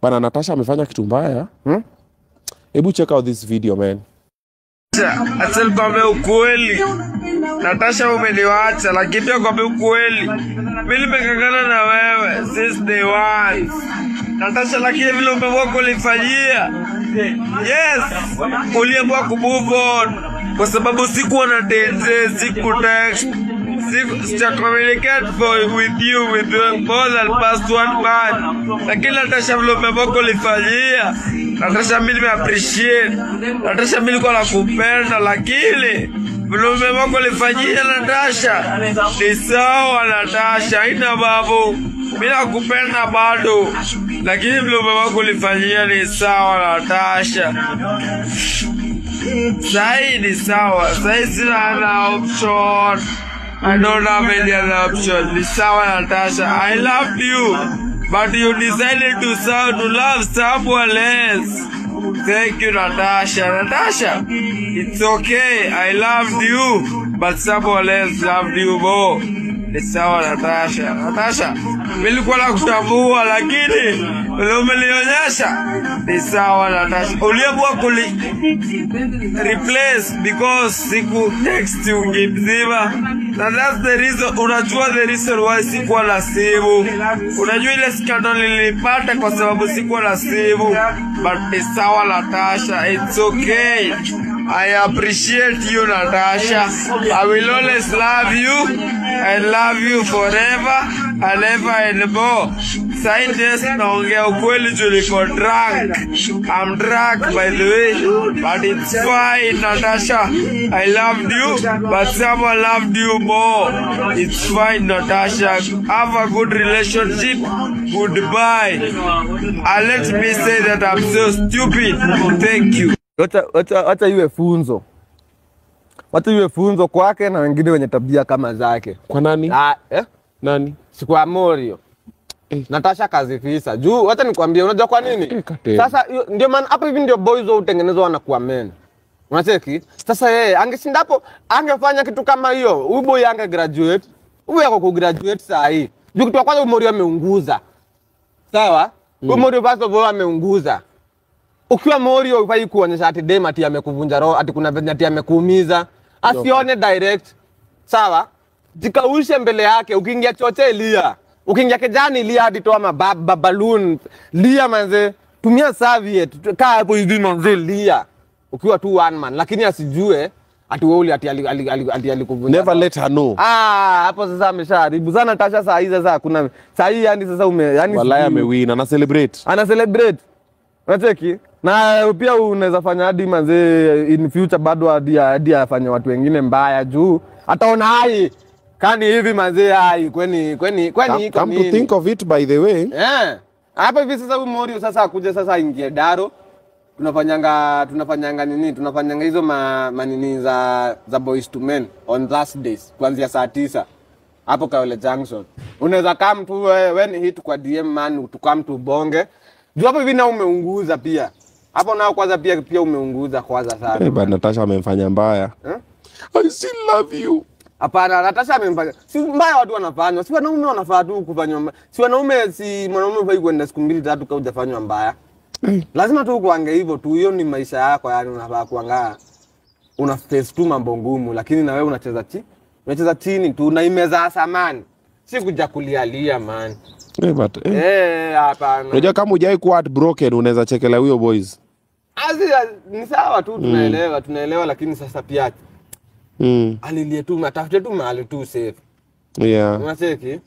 Bana Natasha amefanya kitu mbaya. Hebu check out this video, man. Acha nikwambie ukweli. Natasha umeniacha, lakini nikwambie ukweli. Mimi nimekangana na wewe since day one. Natasha, lakini vile umekuwa kulifanyia. Yes, uliamua kumove on kwa sababu sikuwa na date, sikutext, sija communicate with you with more than past 1 month. Lakini Natasha vile umekuwa kulifanyia. Natasha mimi nime appreciate. Natasha mimi niko nakupenda, lakini vile umekuwa kulifanyia Natasha ni sawa. Natasha haina babu, mimi nakupenda bado, lakini vile umekuwa kulifanyia ni sawa Natasha. Sai ni sawa, sai sina option. I don't have any other option. Ni sawa Natasha, I love you, but you decided to love someone else. Thank you Natasha. Natasha, it's okay, I loved you, but someone else loved you more. Ni sawa Natasha. Natasha, nilikuwa nakutambua, lakini wewe umenionyesha. Ni sawa Natasha, uliamua replace because siku text you mzima. And that's the reason, unajua the reason why sikuwa na simu. Unajua ile scandal nilipata kwa sababu sikuwa na simu. But ni sawa Natasha, it's okay. I appreciate you Natasha. I will always love you and love you forever and ever and more. Scientists naongea ukweli juu niko drunk. I'm drunk by the way, but it's fine Natasha. I loved you, but someone loved you more. It's fine Natasha. Have a good relationship. Goodbye. And let me say that I'm so stupid. Thank you. Wacha iwe funzo. Wacha iwe funzo kwake na wengine wenye tabia kama zake. Kwa nani? Nani? Si kwa Morio. Natasha kazifisa. Juu wacha nikwambie, unajua kwa nini? Sasa ndio maana hapo hivi ndio boys wao utengenezwa na kuwa men. Unacheki? Sasa yeye angeshinda hapo, angefanya kitu kama hiyo. Huyu boy ange graduate. Huyu yako ku graduate saa hii. Juu kitu kwanza Morio ameunguza. Sawa? Huyu Morio basi wao ameunguza. Ukiwa Morio ufai kuonyesha ati dem ati amekuvunja roho, ati kuna venye ati amekuumiza. Asione direct. Sawa? Jikaushe mbele yake, ukiingia choche lia. Ukiingia kijani lia hadi toa balloon. Lia manze, tumia serviette, kaa hapo hivi manze lia. Ukiwa tu one man, lakini asijue ati wewe ati alikuvunja. Never let her know. Hapo sasa ameshaharibu. Sana Natasha saa hizi sasa kuna saa hii yani sasa yani wallahi amewin, ana celebrate. Ana celebrate. Unacheki? Na pia unaweza fanya hadi manze in future bado hadi afanye watu wengine mbaya juu ataona hai kani hivi manze hai kweni come to think of it by the way. Hapa hivi sasa huyu Morio sasa akuje sasa ingie Daro. Tunafanyanga nini? Tunafanyanga hizo manini za boys to men on Thursdays kuanzia saa 9 hapo Kawele Junction. Unaweza come tu when hit kwa DM man to come to bonge. Juu hapo hivi na umeunguza pia. Hapo nao kwanza pia umeunguza kwanza sana. But Natasha amemfanya mbaya. I still love you. Hapana, Natasha amemfanya. Si mbaya watu wanafanya. Si wanaume wanafaa tu kufanywa mbaya. Si wanaume mwanaume hufai kwenda siku 2-3 kama hujafanywa mbaya. Lazima tu kuange hivyo tu, hiyo ni maisha yako yani unafaa kuangaa. Una face tu mambo ngumu, lakini na wewe unacheza chini tu na imeza samani. Si kuja kulialia man. But hapana. Unajua kama hujai kuwa broken unaweza chekelea huyo boys. Ni sawa tu tunaelewa lakini sasa pia alilie tu matafute tu mahali tu safe. Yeah. Unacheki?